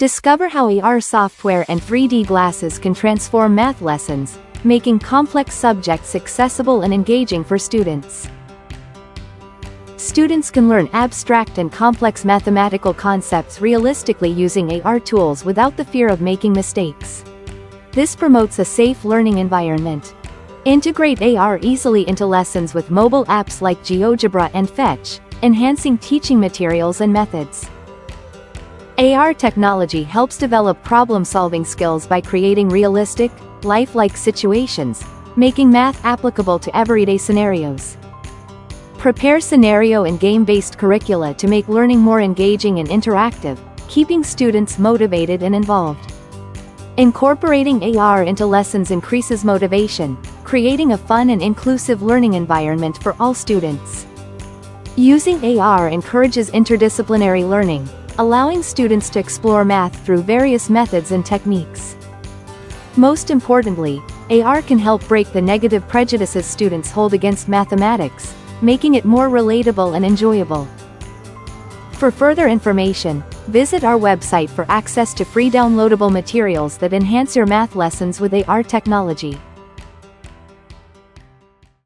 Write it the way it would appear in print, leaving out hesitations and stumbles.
Discover how AR software and 3D glasses can transform math lessons, making complex subjects accessible and engaging for students. Students can learn abstract and complex mathematical concepts realistically using AR tools without the fear of making mistakes. This promotes a safe learning environment. Integrate AR easily into lessons with mobile apps like GeoGebra and Fetch, enhancing teaching materials and methods. AR technology helps develop problem-solving skills by creating realistic, lifelike situations, making math applicable to everyday scenarios. Prepare scenario and game-based curricula to make learning more engaging and interactive, keeping students motivated and involved. Incorporating AR into lessons increases motivation, creating a fun and inclusive learning environment for all students. Using AR encourages interdisciplinary learning, allowing students to explore math through various methods and techniques. Most importantly, AR can help break the negative prejudices students hold against mathematics, making it more relatable and enjoyable. For further information, visit our website for access to free downloadable materials that enhance your math lessons with AR technology.